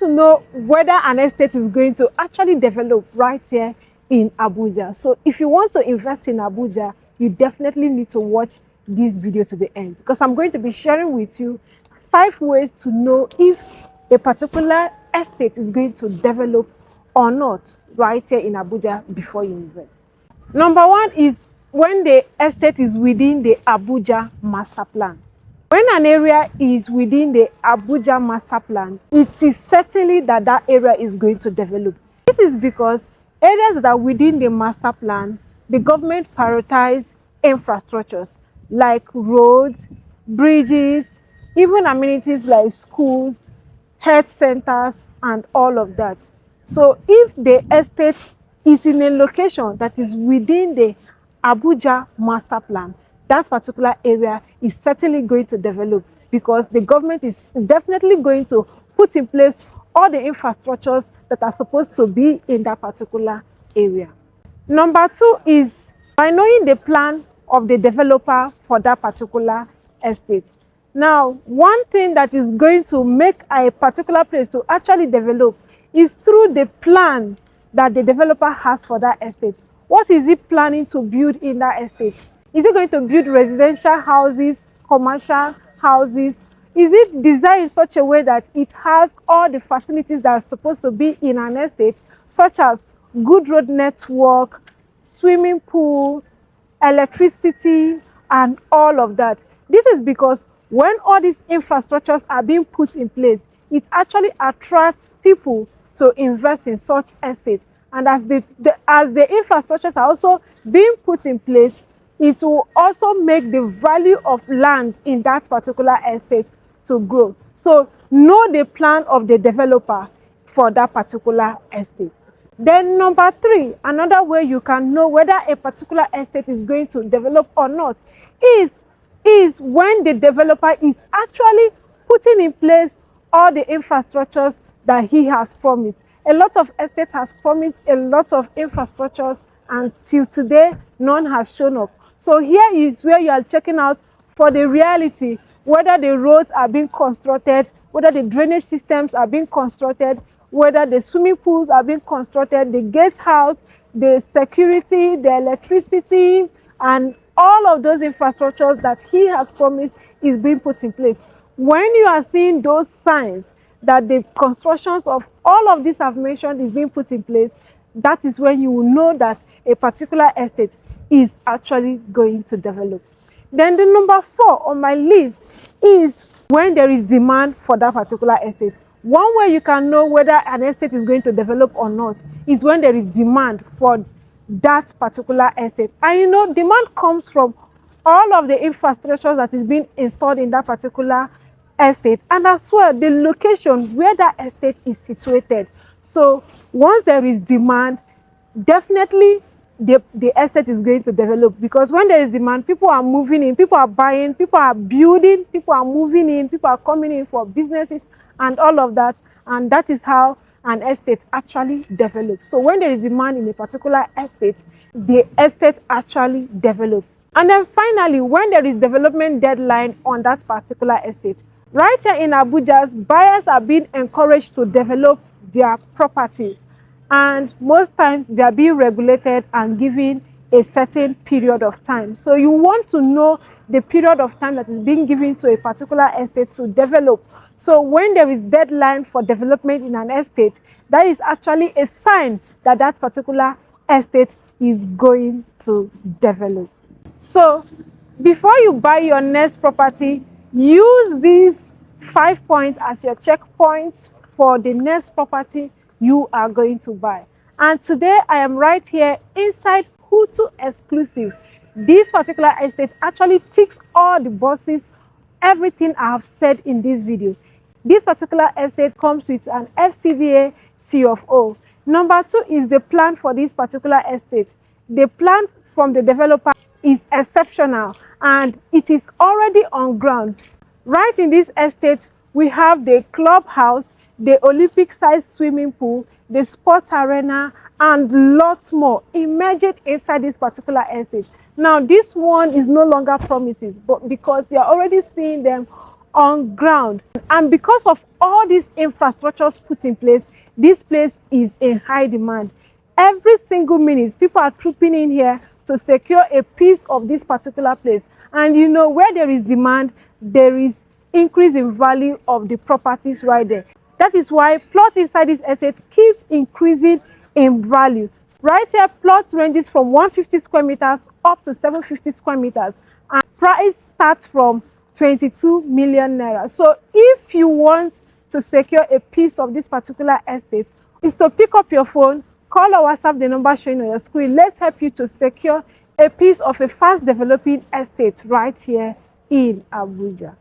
to know whether an estate is going to actually develop right here in Abuja. So if you want to invest in Abuja, you definitely need to watch this video to the end, because I'm going to be sharing with you 5 ways to know if a particular estate is going to develop or not right here in Abuja before you invest. Number 1 is when the estate is within the Abuja master plan. When an area is within the Abuja master plan, it is certainly that that area is going to develop. This is because areas that are within the master plan, the government prioritizes infrastructures like roads, bridges, even amenities like schools, health centers, and all of that. So if the estate is in a location that is within the Abuja master plan, that particular area is certainly going to develop, because the government is definitely going to put in place all the infrastructures that are supposed to be in that particular area. Number 2 is by knowing the plan of the developer for that particular estate. Now, one thing that is going to make a particular place to actually develop is through the plan that the developer has for that estate. What is he planning to build in that estate? Is it going to build residential houses, commercial houses? Is it designed in such a way that it has all the facilities that are supposed to be in an estate, such as good road network, swimming pool, electricity, and all of that? This is because when all these infrastructures are being put in place, it actually attracts people to invest in such estates. And as the infrastructures are also being put in place, it will also make the value of land in that particular estate to grow. So know the plan of the developer for that particular estate. Then number 3, another way you can know whether a particular estate is going to develop or not is when the developer is actually putting in place all the infrastructures that he has promised. A lot of estates has promised a lot of infrastructures, and till today none has shown up. So here is where you are checking out for the reality, whether the roads are being constructed, whether the drainage systems are being constructed, whether the swimming pools are being constructed, the gatehouse, the security, the electricity, and all of those infrastructures that he has promised is being put in place. When you are seeing those signs that the constructions of all of these I've mentioned is being put in place, that is when you will know that a particular estate is actually going to develop. Then the number 4 on my list is when there is demand for that particular estate. One way you can know whether an estate is going to develop or not is when there is demand for that particular estate. And you know, demand comes from all of the infrastructure that is being installed in that particular estate, and as well the location where that estate is situated. So once there is demand, definitely the estate is going to develop, because when there is demand, people are moving in, people are buying, people are building, people are moving in, people are coming in for businesses and all of that, and that is how an estate actually develops. So when there is demand in a particular estate, the estate actually develops. And then finally, when there is development deadline on that particular estate, right here in Abuja, buyers are being encouraged to develop their properties, and most times they are being regulated and given a certain period of time. So you want to know the period of time that is being given to a particular estate to develop. So when there is deadline for development in an estate, that is actually a sign that that particular estate is going to develop. So before you buy your next property, use these 5 points as your checkpoints for the next property you are going to buy. And today I am right here inside Hutu exclusive. This particular estate actually ticks all the boxes, everything I have said in this video. This particular estate comes with an FCDA C of O. Number 2 is the plan for this particular estate. The plan from the developer is exceptional, and it is already on ground. Right in this estate, we have the clubhouse, the Olympic-sized swimming pool, the sports arena, and lots more emerged inside this particular estate. Now, this one is no longer promises, but because you're already seeing them on ground. And because of all these infrastructures put in place, this place is in high demand. Every single minute, people are trooping in here to secure a piece of this particular place. And you know, where there is demand, there is increase in value of the properties right there. That is why plot inside this estate keeps increasing in value. Right here, plot ranges from 150 square meters up to 750 square meters, and price starts from 22 million naira. So if you want to secure a piece of this particular estate, is to pick up your phone, call or WhatsApp the number showing on your screen. Let's help you to secure a piece of a fast developing estate right here in Abuja.